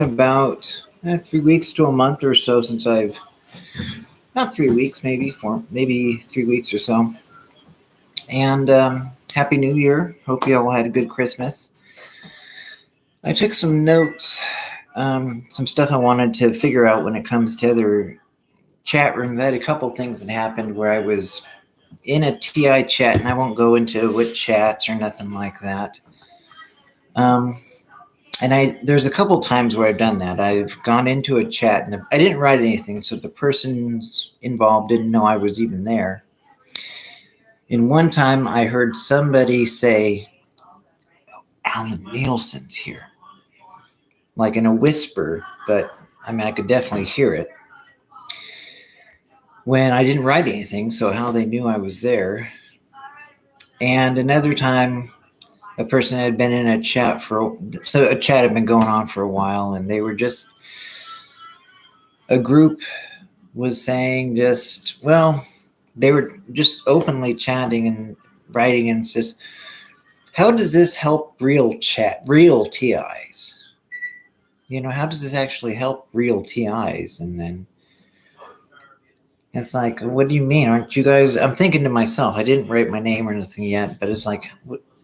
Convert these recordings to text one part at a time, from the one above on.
about 3 weeks to a month or so since I've not 3 weeks, maybe 3 weeks or so. And Happy New Year! Hope you all had a good Christmas. I took some notes, some stuff I wanted to figure out when it comes to other chat rooms. I had a couple things that happened where I was in a TI chat, and I won't go into what chats or nothing like that. And there's a couple times where I've done that. I've gone into a chat and I didn't write anything, so the person involved didn't know I was even there. And one time I heard somebody say, Alan Nielsen's here. Like in a whisper, but I could definitely hear it. When I didn't write anything, so how they knew I was there. And another time, a person had been in a chat a chat had been going on for a while, and they were a group was saying they were just openly chatting and writing and says, how does this help real TIs? How does this actually help real TIs? And then it's like, what do you mean? Aren't you guys? I'm thinking to myself, I didn't write my name or anything yet, but it's like,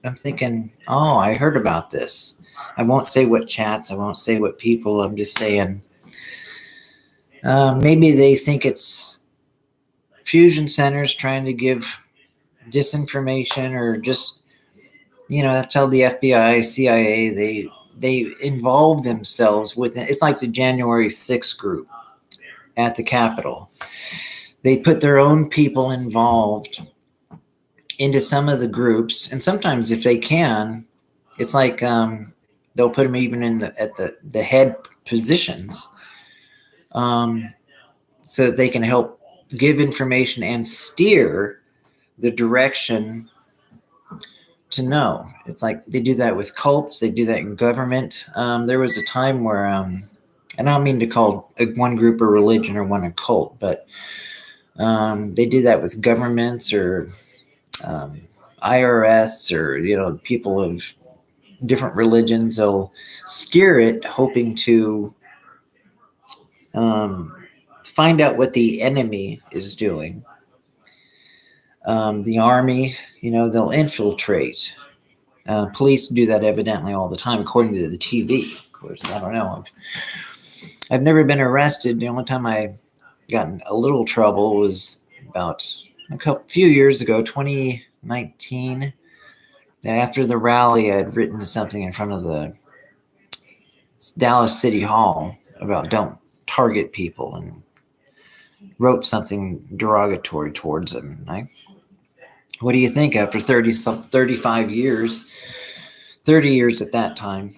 I'm thinking, oh, I heard about this. I won't say what chats, I won't say what people. I'm just saying, maybe they think it's fusion centers trying to give disinformation, or just, that's how the FBI, CIA, they involve themselves with it. It's like the January 6th group at the Capitol. They put their own people involved into some of the groups, and sometimes if they can, it's like they'll put them even at the head positions, so that they can help give information and steer the direction to know. It's like they do that with cults, they do that in government. There was a time where, and I don't mean to call one group a religion or one a cult, but they do that with governments or IRS, or people of different religions. They'll steer it, hoping to find out what the enemy is doing. The army, they'll infiltrate. Police do that evidently all the time, according to the TV. Of course, I don't know. I've never been arrested. The only time I got in a little trouble was about few years ago, 2019. After the rally, I had written something in front of the Dallas City Hall about don't target people, and wrote something derogatory towards them. What do you think after 35 years, 30 years at that time?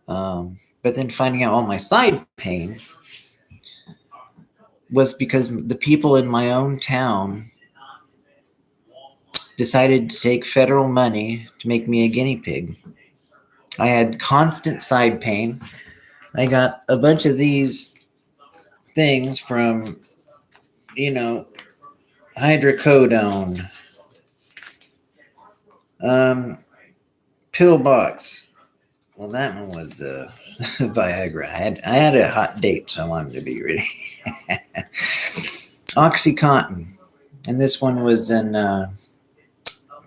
But then finding out all my side pain was because the people in my own town decided to take federal money to make me a guinea pig. I had constant side pain. I got a bunch of these things from, hydrocodone, pillbox. Well, that one was Viagra. I had a hot date, so I wanted to be ready. Oxycontin, and this one was in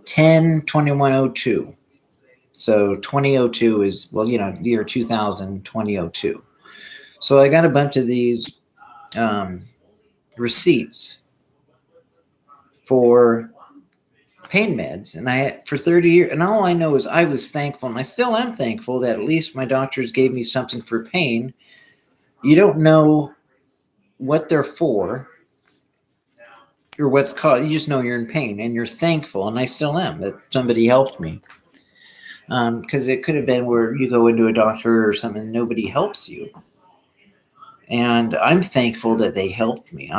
10/21/02. So 2002 is, year 2000, 2002. So I got a bunch of these receipts for pain meds, and I had for 30 years. And all I know is I was thankful, and I still am thankful, that at least my doctors gave me something for pain. You don't know what they're for or what's caused. You just know you're in pain, and you're thankful, and I still am, that somebody helped me. Because it could have been where you go into a doctor or something and nobody helps you. And I'm thankful that they helped me.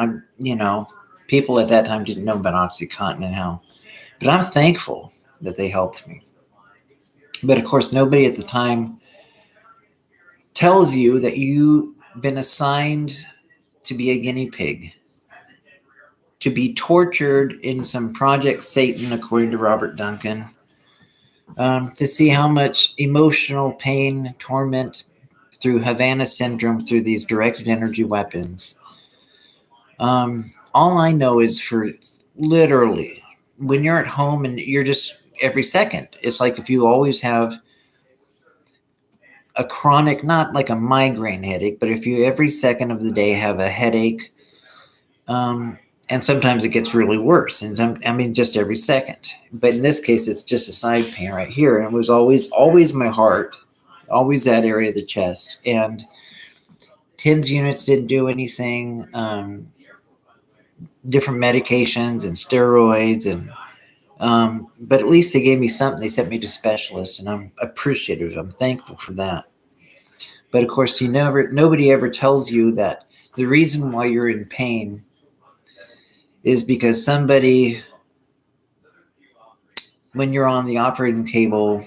People at that time didn't know about Oxycontin and how, but I'm thankful that they helped me. But of course, nobody at the time tells you that you've been assigned to be a guinea pig, to be tortured in some Project Satan, according to Robert Duncan, to see how much emotional pain, torment through Havana syndrome, through these directed energy weapons. All I know is for literally when you're at home and you're just every second, it's like if you always have a chronic, not like a migraine headache, but if you every second of the day have a headache, and sometimes it gets really worse. And just every second. But in this case, it's just a side pain right here. And it was always my heart, always that area of the chest. And TINS units didn't do anything. Different medications and steroids but at least they gave me something. They sent me to specialists, and I'm appreciative. I'm thankful for that. But of course, nobody ever tells you that the reason why you're in pain is because somebody, when you're on the operating table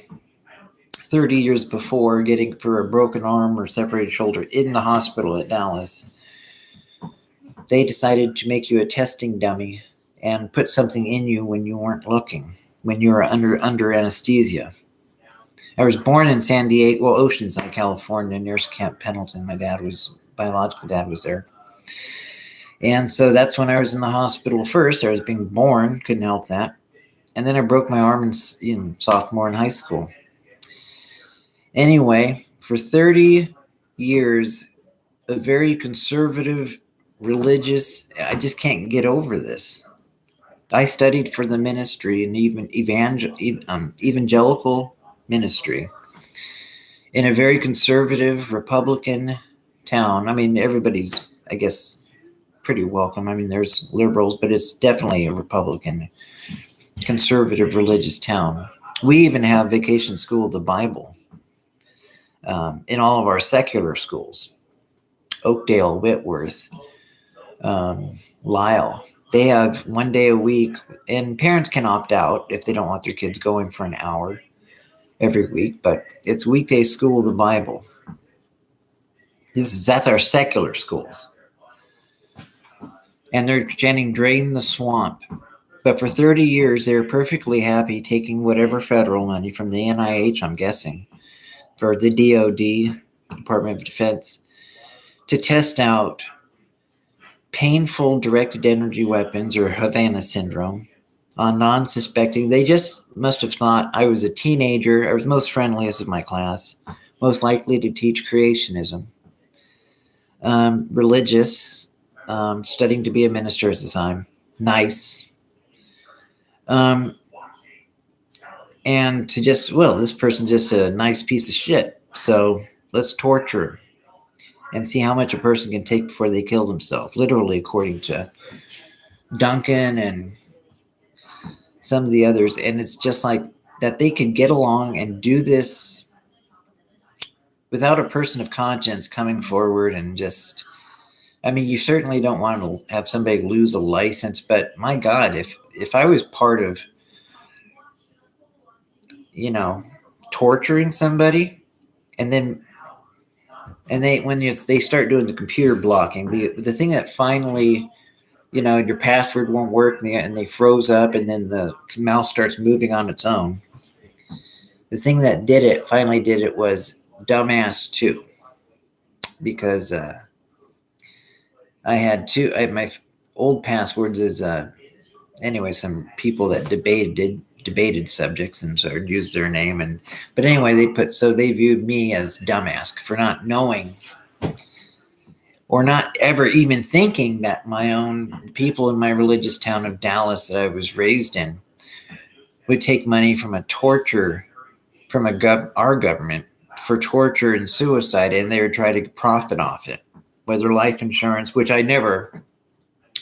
30 years before, getting for a broken arm or separated shoulder in the hospital at Dallas, they decided to make you a testing dummy and put something in you when you weren't looking, when you were under anesthesia. I was born in San Diego, Oceanside, California, near Camp Pendleton. My biological dad was there. And so that's when I was in the hospital first. I was being born, couldn't help that. And then I broke my arm in sophomore in high school. Anyway, for 30 years, a very conservative, religious, I just can't get over this. I studied for the ministry and even evangelical ministry in a very conservative Republican town. I mean, everybody's, I guess, pretty welcome. I mean, there's liberals, but it's definitely a Republican, conservative religious town. We even have vacation school of the Bible in all of our secular schools. Oakdale, Whitworth, Lyle. They have 1 day a week, and parents can opt out if they don't want their kids going for an hour every week, but it's weekday school of the Bible. That's our secular schools. And they're chanting "drain the swamp." But for 30 years, they were perfectly happy taking whatever federal money from the NIH, I'm guessing, for the DOD, Department of Defense, to test out painful directed energy weapons or Havana syndrome on non-suspecting. They just must have thought I was a teenager. I was most friendliest of my class, most likely to teach creationism, religious, studying to be a minister at the time, nice, and to just, this person's just a nice piece of shit, so let's torture him and see how much a person can take before they kill themselves, literally, according to Duncan and some of the others. And it's just like that they could get along and do this without a person of conscience coming forward and just, I mean, you certainly don't want to have somebody lose a license, but my God, if I was part of, torturing somebody, and then they start doing the computer blocking, the thing that finally, your password won't work and they froze up, and then the mouse starts moving on its own. The thing that finally did it was dumbass 2, because I had my old passwords is some people that debated subjects and sort of used their name, but anyway, they viewed me as dumbass for not knowing or not ever even thinking that my own people in my religious town of Dallas that I was raised in would take money from our government for torture and suicide, and they would try to profit off it, whether life insurance, which I never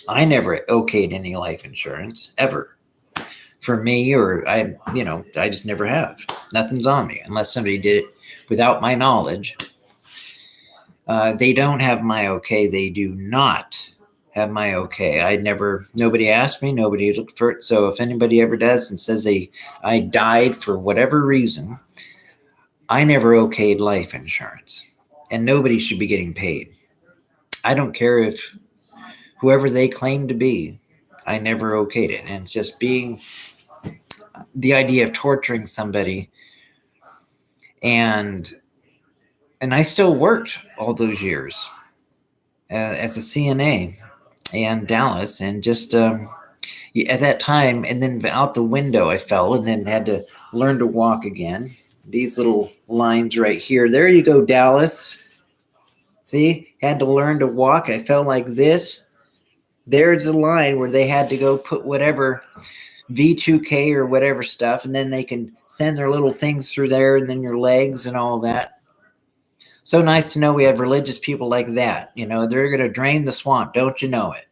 okayed any life insurance ever for me, or I just never have. Nothing's on me unless somebody did it without my knowledge. They don't have my okay. They do not have my okay. Nobody asked me, nobody looked for it. So if anybody ever does and says I died for whatever reason, I never okayed life insurance, and nobody should be getting paid. I don't care if whoever they claim to be, I never okayed it. And it's just being the idea of torturing somebody and And I still worked all those years as a CNA in Dallas, and just at that time, and then out the window I fell, and then had to learn to walk again. These little lines right here. There you go, Dallas. See, had to learn to walk. I fell like this. There's the line where they had to go put whatever V2K or whatever stuff, and then they can send their little things through there, and then your legs and all that. So nice to know we have religious people like that. You know, they're going to drain the swamp. Don't you know it?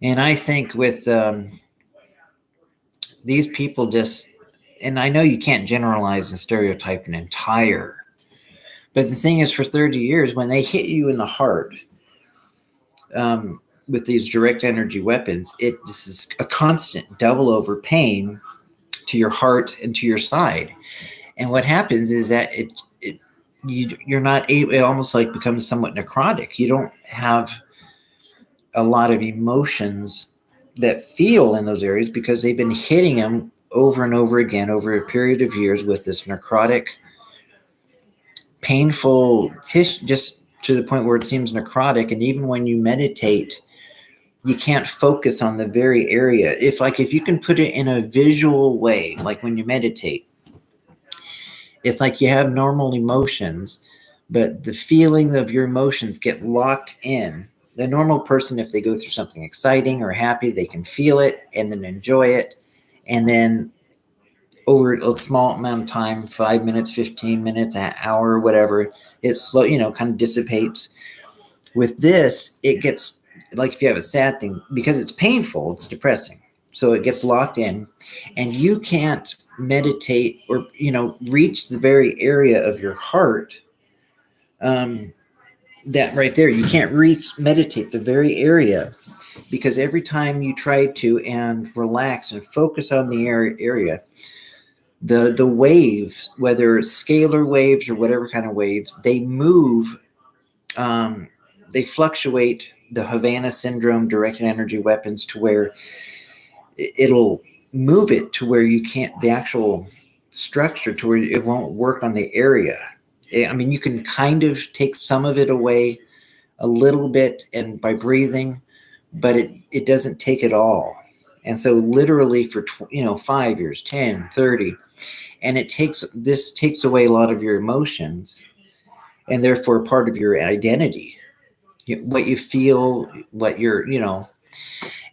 And I think with these people just, and I know you can't generalize and stereotype an entire, but the thing is, for 30 years, when they hit you in the heart with these direct energy weapons, this is a constant double over pain to your heart and to your side. And what happens is that you're not able, it almost like becomes somewhat necrotic. You don't have a lot of emotions that feel in those areas because they've been hitting them over and over again over a period of years with this necrotic, painful tissue, just to the point where it seems necrotic. And even when you meditate, you can't focus on the very area. If you can put it in a visual way, like when you meditate, it's like you have normal emotions, but the feeling of your emotions get locked in. The normal person, if they go through something exciting or happy, they can feel it and then enjoy it. And then over a small amount of time, 5 minutes, 15 minutes, an hour, whatever, it slow, kind of dissipates. With this, it gets, like if you have a sad thing, because it's painful, it's depressing. So it gets locked in, and you can't meditate or, reach the very area of your heart. That right there, you can't meditate the very area, because every time you try to and relax and focus on the area, the waves, whether it's scalar waves or whatever kind of waves, they move, they fluctuate. The Havana syndrome, directed energy weapons, to where it'll move it to where you can't, the actual structure, to where it won't work on the area. I mean, you can kind of take some of it away a little bit, and by breathing, but it doesn't take it all. And so literally for 5 years, 10, 30, and this takes away a lot of your emotions, and therefore part of your identity, what you feel, what you're,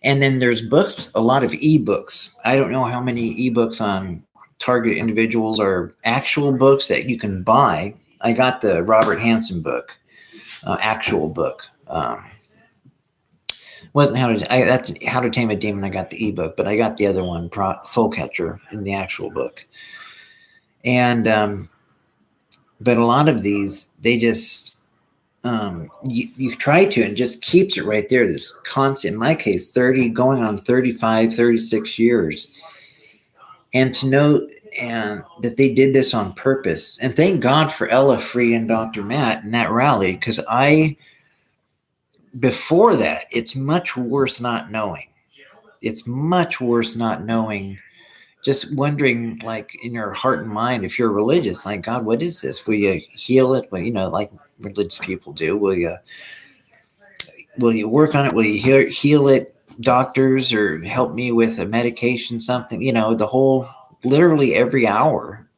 and then there's books, a lot of ebooks. I don't know how many ebooks on target individuals are actual books that you can buy. I got the Robert Hansen book, actual book. Wasn't that's How to Tame a Demon. I got the ebook, but I got the other one, Soul Catcher, in the actual book. And but a lot of these, they just you try to, and it just keeps it right there. This constant, in my case, 30 going on 35, 36 years, and to know and that they did this on purpose. And thank God for Ella Free and Dr. Matt and that rally, because before that, it's much worse not knowing. It's much worse not knowing, just wondering, like, in your heart and mind, if you're religious, like, God, what is this? Will you heal it? Well, like religious people do. Will you work on it? Will you heal it? Doctors, or help me with a medication, something, the whole, literally every hour.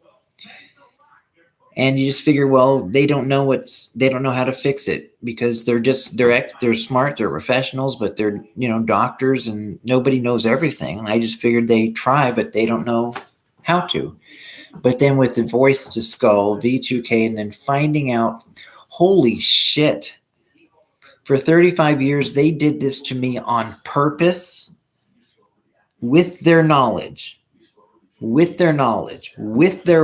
And you just figure, well, they don't know how to fix it, because they're smart, they're professionals, but they're, doctors, and nobody knows everything. And I just figured they try, but they don't know how to. But then with the voice to skull, V2K, and then finding out, holy shit, for 35 years, they did this to me on purpose, with their knowledge, with their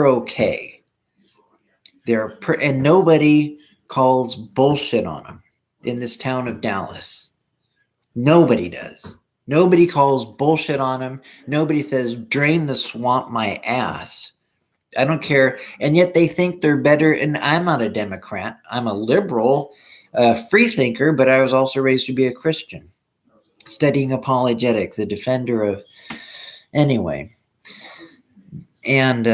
okay. And nobody calls bullshit on them in this town of Dallas. Nobody does. Nobody calls bullshit on them. Nobody says, drain the swamp my ass. I don't care. And yet they think they're better. And I'm not a Democrat. I'm a liberal, free thinker, but I was also raised to be a Christian, studying apologetics, a defender of, anyway. And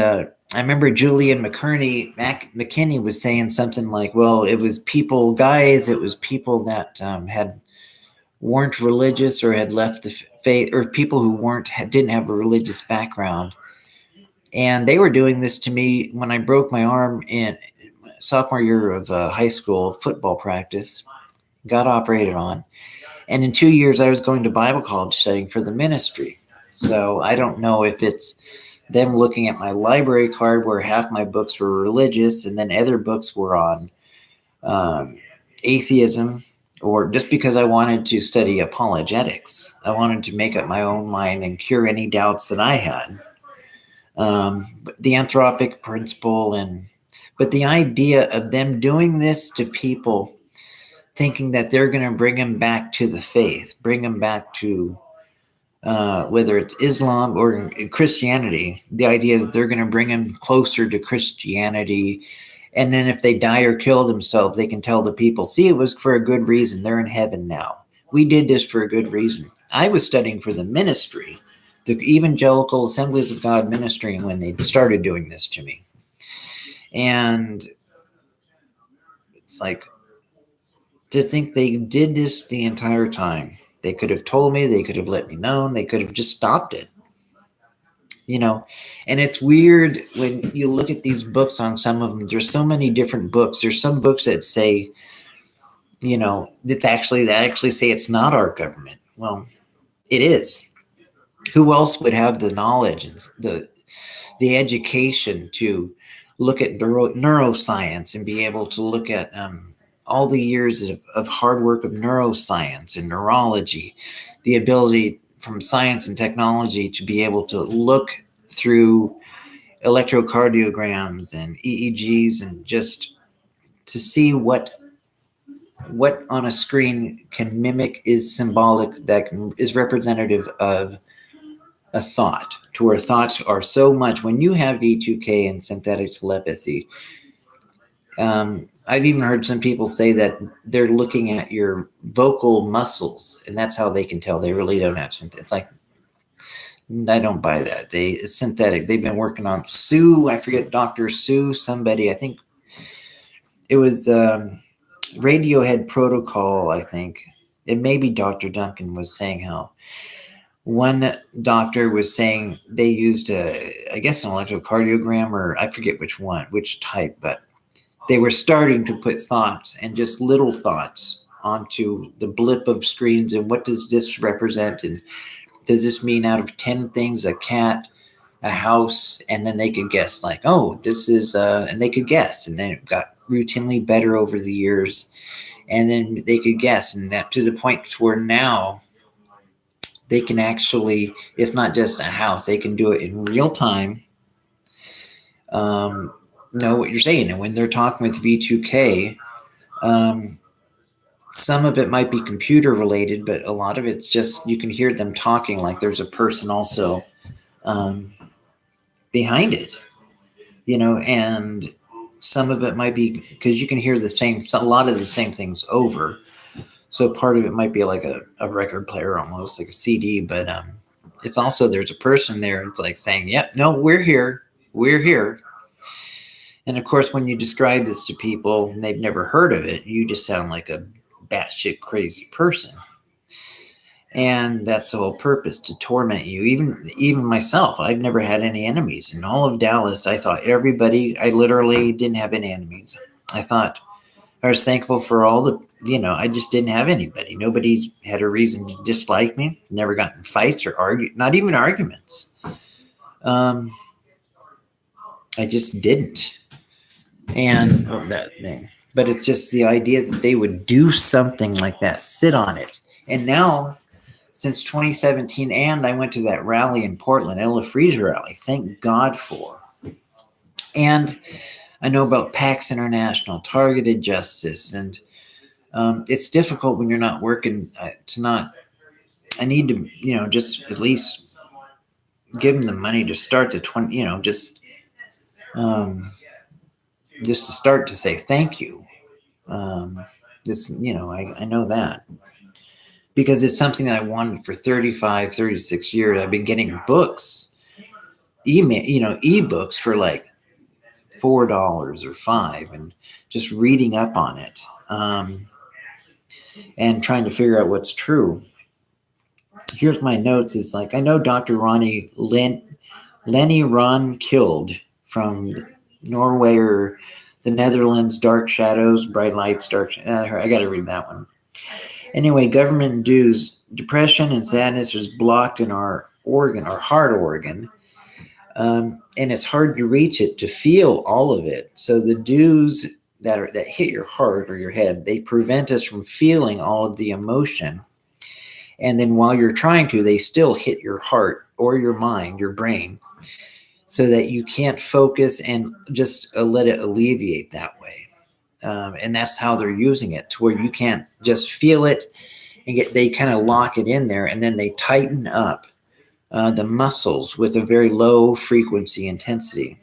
I remember Julian McKinney was saying something like, well, it was people that weren't religious or had left the faith, or people who didn't have a religious background. And they were doing this to me when I broke my arm in sophomore year of high school football practice, got operated on. And in 2 years, I was going to Bible college studying for the ministry. So I don't know if it's them looking at my library card where half my books were religious and then other books were on atheism, or just because I wanted to study apologetics. I wanted to make up my own mind and cure any doubts that I had. The anthropic principle, but the idea of them doing this to people, thinking that they're going to bring them back to the faith, bring them back to whether it's Islam or Christianity, the idea that they're going to bring them closer to Christianity. And then if they die or kill themselves, they can tell the people, see, it was for a good reason. They're in heaven now. We did this for a good reason. I was studying for the ministry, the Evangelical Assemblies of God ministry, when they started doing this to me. And it's like, to think they did this the entire time. They could have told me, they could have let me know, they could have just stopped it. And it's weird when you look at these books on some of them, there's so many different books. There's some books that say, that actually say it's not our government. Well, it is. Who else would have the knowledge and the education to look at neuroscience and be able to look at all the years of hard work of neuroscience and neurology, the ability from science and technology to be able to look through electrocardiograms and EEGs and just to see what on a screen can mimic, is symbolic, that is representative of a thought, to where thoughts are so much. When you have V2K and synthetic telepathy, I've even heard some people say that they're looking at your vocal muscles, and that's how they can tell they really don't have synthetic. It's like, I don't buy that. It's synthetic. They've been working on I forget, Dr. Sue, somebody, I think it was Radiohead Protocol, I think. And maybe Dr. Duncan was saying how one doctor was saying they used I guess an electrocardiogram, or I forget which type, but they were starting to put thoughts and just little thoughts onto the blip of screens. And what does this represent? And does this mean out of 10 things, a cat, a house? And then they could guess, like, oh, this is, and they could guess. And then it got routinely better over the years. And then they could guess. And that to the point where now they can actually, it's not just a house, they can do it in real time. Know what you're saying. And when they're talking with V2K, some of it might be computer related, but a lot of it's just, you can hear them talking like there's a person also behind it, and some of it might be because you can hear a lot of the same things over. So part of it might be like a record player, almost like a CD, but it's also, there's a person there. It's like saying, yep, no, we're here. And of course, when you describe this to people and they've never heard of it, you just sound like a batshit crazy person. And that's the whole purpose, to torment you. Even myself, I've never had any enemies. In all of Dallas, I thought I literally didn't have any enemies. I was thankful for all I just didn't have anybody. Nobody had a reason to dislike me. Never got in fights or not even arguments. I just didn't. And but it's just the idea that they would do something like that, sit on it. And now, since 2017, and I went to that rally in Portland, Ella Freeze rally, thank God for. And I know about PAX International, Targeted Justice, and it's difficult when you're not working I need to, just at least give them the money to start the 20, just to start to say thank you. This, I know that because it's something that I wanted for 36 years. I've been getting books, ebooks for like $4 or $5, and just reading up on it, and trying to figure out what's true. Here's my notes. It's like, I know Dr. Lenny Ron Killed from Norway or the Netherlands, Dark Shadows, Bright Lights, I got to read that one. Anyway, government-induced depression and sadness is blocked in our organ, our heart organ, and it's hard to reach it, to feel all of it. So the dews that hit your heart or your head, they prevent us from feeling all of the emotion. And then while you're trying to, they still hit your heart or your mind, your brain, so that you can't focus and just let it alleviate that way. And that's how they're using it, to where you can't just feel it, and they kind of lock it in there, and then they tighten up the muscles with a very low frequency intensity.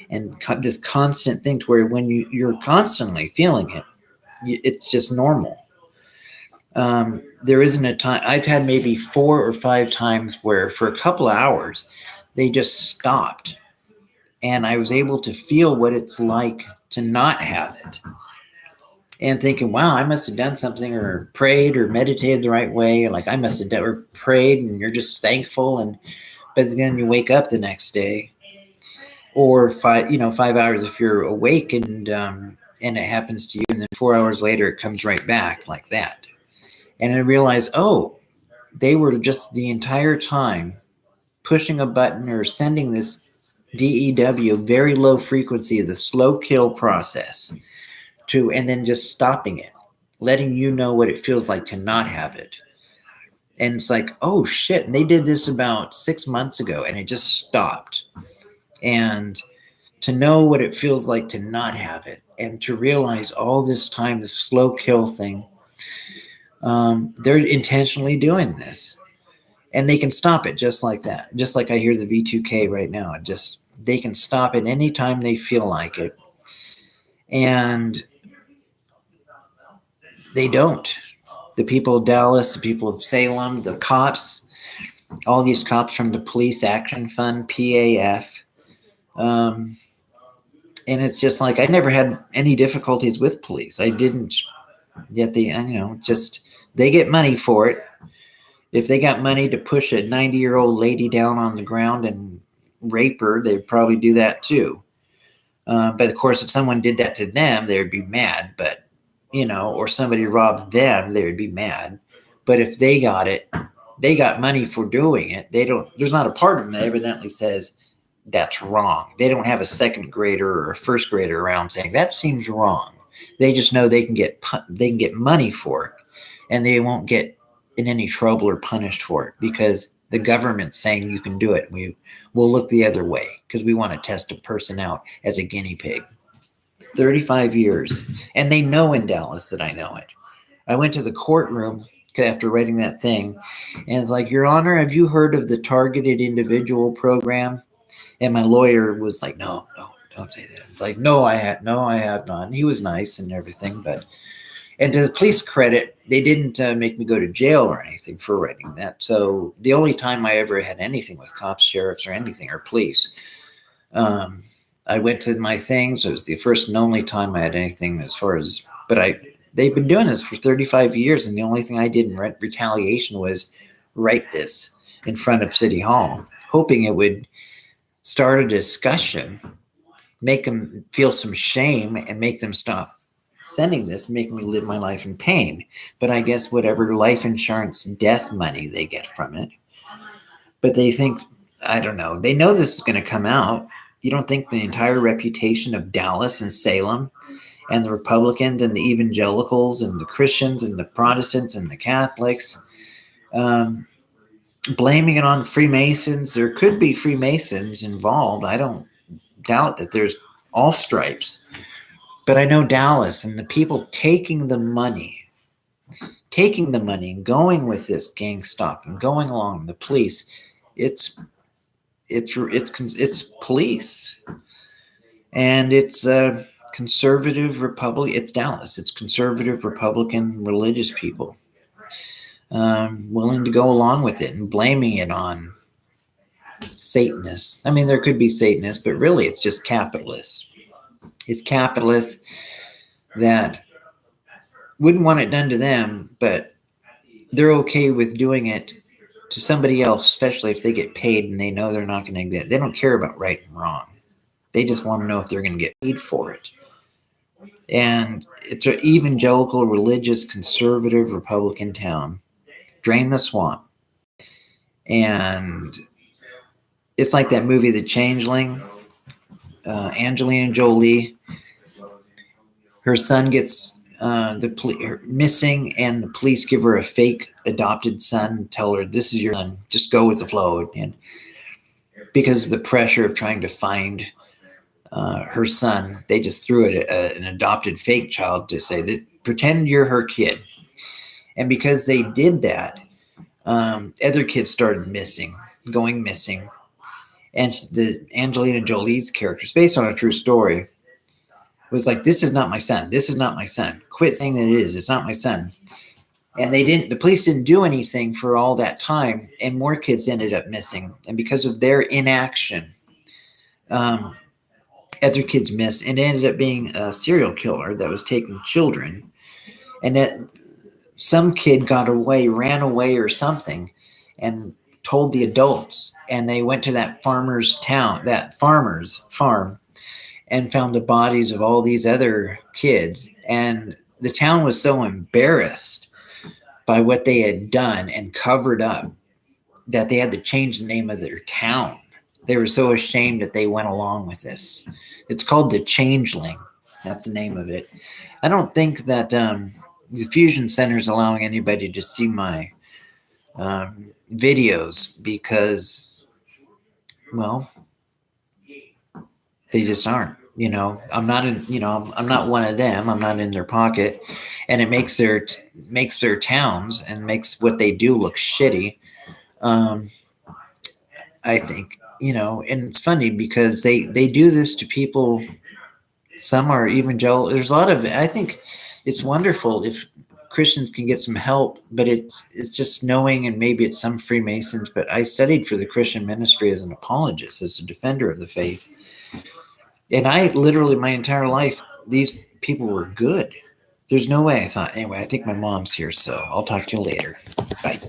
And this constant thing, to where when you're constantly feeling it, it's just normal. There isn't a time. I've had maybe 4 or 5 times where for a couple of hours they just stopped, and I was able to feel what it's like to not have it, and thinking, wow, I must have done something or prayed or meditated the right way. Like I must have done or prayed, and you're just thankful. But then you wake up the next day, or 5 hours if you're awake, and it happens to you, and then 4 hours later it comes right back like that. And I realized, oh, they were just the entire time pushing a button or sending this DEW, very low frequency, the slow kill process, and then just stopping it, letting you know what it feels like to not have it. And it's like, oh shit. And they did this about 6 months ago, and it just stopped. And to know what it feels like to not have it, and to realize all this time, this slow kill thing, they're intentionally doing this, and they can stop it just like that. Just like I hear the V2K right now, they can stop it anytime they feel like it. And they don't. The people of Dallas, the people of Salem, the cops, all these cops from the Police Action Fund, PAF. And it's just like, I never had any difficulties with police. I didn't, yet they get money for it. If they got money to push a 90-year-old lady down on the ground and rape her, they'd probably do that too. But of course, if someone did that to them, they would be mad. But or somebody robbed them, they would be mad. But if they got it, they got money for doing it. There's not a part of them that evidently says that's wrong. They don't have a second grader or a first grader around saying that seems wrong. They just know they can get money for it, and they won't get in any trouble or punished for it, because the government's saying you can do it. We'll look the other way because we want to test a person out as a guinea pig. 35 years. And they know in Dallas that I know it. I went to the courtroom after writing that thing, and it's like, Your Honor, have you heard of the targeted individual program? And my lawyer was like, no, don't say that. It's like, no, I have not. And he was nice and everything, and to the police credit, they didn't make me go to jail or anything for writing that. So the only time I ever had anything with cops, sheriffs, or anything, or police, I went to my things. It was the first and only time I had anything they've been doing this for 35 years. And the only thing I did in retaliation was write this in front of City Hall, hoping it would start a discussion, make them feel some shame, and make them stop sending this, make me live my life in pain. But I guess whatever life insurance death money they get from it. But they think, I don't know, they know this is going to come out. You don't think the entire reputation of Dallas and Salem and the Republicans and the evangelicals and the Christians and the Protestants and the Catholics, blaming it on Freemasons? There could be Freemasons involved. I don't doubt that there's all stripes. But I know Dallas and the people taking the money and going with this gang stalk and going along, the police, it's police. And it's conservative Republican. It's Dallas. It's conservative Republican religious people willing to go along with it and blaming it on Satanists. I mean, there could be Satanists, but really it's just capitalists. It's capitalists that wouldn't want it done to them, but they're okay with doing it to somebody else, especially if they get paid and they know they're not going to get. They don't care about right and wrong. They just want to know if they're going to get paid for it. And it's an evangelical, religious, conservative, Republican town. Drain the swamp. And it's like that movie, The Changeling. Angelina Jolie. Her son gets missing, and the police give her a fake adopted son, tell her, this is your son, just go with the flow. And because of the pressure of trying to find her son, they just threw it an adopted fake child to say that pretend you're her kid. And because they did that, other kids started going missing. And the Angelina Jolie's character, it's based on a true story, was like, this is not my son. This is not my son. Quit saying that it is. It's not my son. And the police didn't do anything for all that time, and more kids ended up missing. And because of their inaction, other kids missed, and it ended up being a serial killer that was taking children. And that some kid ran away or something, and told the adults, and they went to that farmer's farm, and found the bodies of all these other kids. And the town was so embarrassed by what they had done and covered up that they had to change the name of their town. They were so ashamed that they went along with this. It's called The Changeling. That's the name of it. I don't think that the Fusion Center is allowing anybody to see my videos because, well, they just aren't. I'm not one of them. I'm not in their pocket, and it makes their towns and makes what they do look shitty. I think, and it's funny because they do this to people. Some are evangelical. There's a lot of, I think it's wonderful if Christians can get some help, but it's just knowing, and maybe it's some Freemasons, but I studied for the Christian ministry as an apologist, as a defender of the faith. And I literally, my entire life, these people were good. There's no way I thought, anyway, I think my mom's here, so I'll talk to you later. Bye.